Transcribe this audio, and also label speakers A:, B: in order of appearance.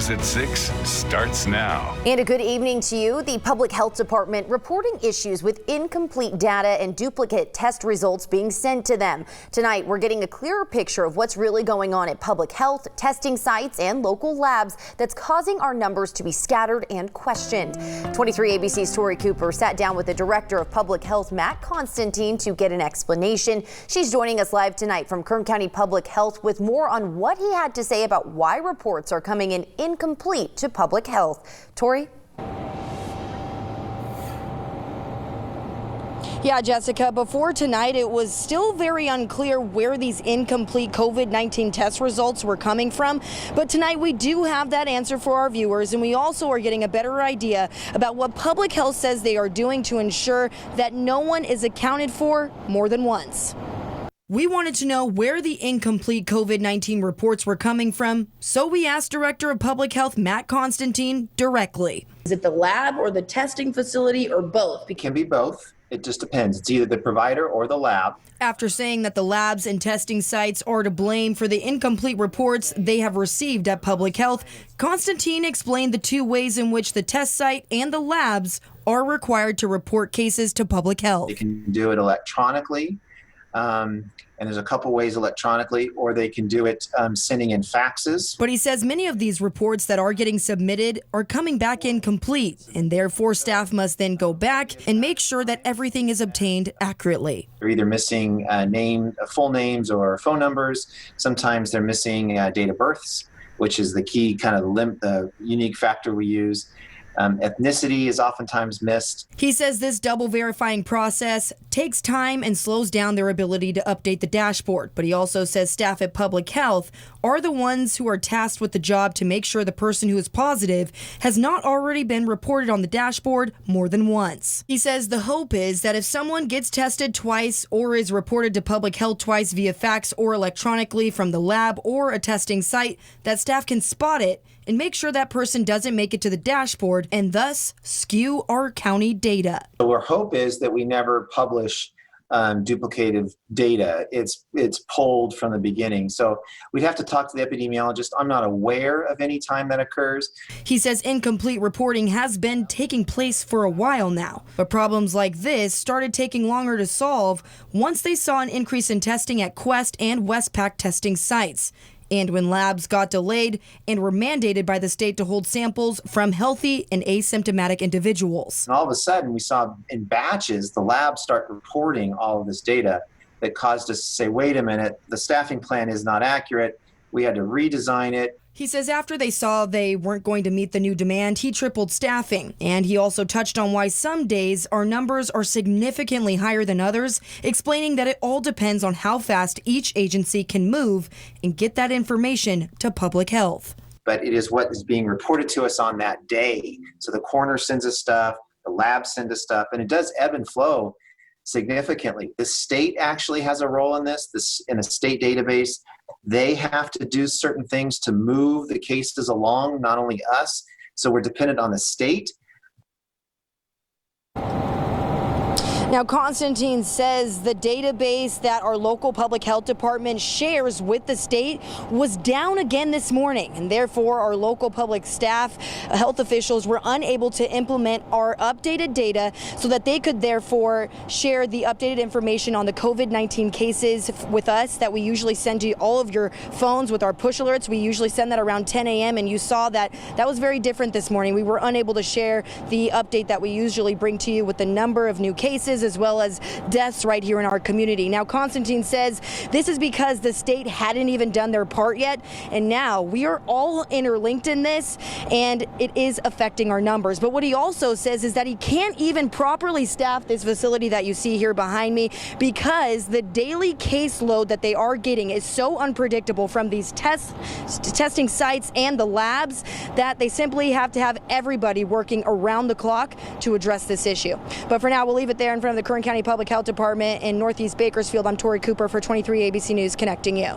A: News at 6 starts now.
B: And a good evening to you. The Public Health Department reporting issues with incomplete data and duplicate test results being sent to them. Tonight, we're getting a clearer picture of what's really going on at public health, testing sites, and local labs that's causing our numbers to be scattered and questioned. 23 ABC's Tori Cooper sat down with the Director of Public Health, Matt Constantine, to get an explanation. She's joining us live tonight from Kern County Public Health with more on what he had to say about why reports are coming in incomplete to public health. Tori?
C: Yeah, Jessica, before tonight, it was still very unclear where these incomplete COVID-19 test results were coming from. But tonight we do have that answer for our viewers, and we also are getting a better idea about what public health says they are doing to ensure that no one is accounted for more than once. We wanted to know where the incomplete COVID-19 reports were coming from, so we asked Director of Public Health Matt Constantine directly.
D: Is it the lab or the testing facility or both?
E: It can be both. It just depends. It's either the provider or the lab.
C: After saying that the labs and testing sites are to blame for the incomplete reports they have received at Public Health, Constantine explained the two ways in which the test site and the labs are required to report cases to Public Health.
E: They can do it electronically. And there's a couple ways electronically, or they can do it sending in faxes.
C: But he says many of these reports that are getting submitted are coming back incomplete, and therefore staff must then go back and make sure that everything is obtained accurately.
E: They're either missing full names or phone numbers. Sometimes they're missing date of births, which is the key kind of the unique factor we use. Ethnicity is oftentimes missed.
C: He says this double verifying process takes time and slows down their ability to update the dashboard. But he also says staff at Public Health are the ones who are tasked with the job to make sure the person who is positive has not already been reported on the dashboard more than once. He says the hope is that if someone gets tested twice or is reported to Public Health twice via fax or electronically from the lab or a testing site, that staff can spot it and make sure that person doesn't make it to the dashboard and thus skew our county data.
E: So our hope is that we never publish duplicative data. It's pulled from the beginning. So we'd have to talk to the epidemiologist. I'm not aware of any time that occurs.
C: He says incomplete reporting has been taking place for a while now, but problems like this started taking longer to solve once they saw an increase in testing at Quest and Westpac testing sites. And when labs got delayed and were mandated by the state to hold samples from healthy and asymptomatic individuals.
E: And all of a sudden, we saw in batches, the labs start reporting all of this data that caused us to say, wait a minute, the staffing plan is not accurate. We had to redesign it.
C: He says after they saw they weren't going to meet the new demand, he tripled staffing. And he also touched on why some days our numbers are significantly higher than others, explaining that it all depends on how fast each agency can move and get that information to Public Health.
E: But it is what is being reported to us on that day. So the coroner sends us stuff, the lab sends us stuff, and it does ebb and flow significantly. The state actually has a role in this in a state database. They have to do certain things to move the cases along, not only us. So we're dependent on the state.
C: Now, Constantine says the database that our local public health department shares with the state was down again this morning, and therefore our local public staff, health officials were unable to implement our updated data so that they could therefore share the updated information on the COVID-19 cases with us that we usually send to all of your phones with our push alerts. We usually send that around 10 a.m. and you saw that was very different this morning. We were unable to share the update that we usually bring to you with the number of new cases as well as deaths right here in our community. Now, Constantine says this is because the state hadn't even done their part yet, and now we are all interlinked in this, and it is affecting our numbers. But what he also says is that he can't even properly staff this facility that you see here behind me because the daily caseload that they are getting is so unpredictable from these testing sites and the labs that they simply have to have everybody working around the clock to address this issue. But for now, we'll leave it there in front of the Kern County Public Health Department in Northeast Bakersfield. I'm Tori Cooper for 23 ABC News, connecting you.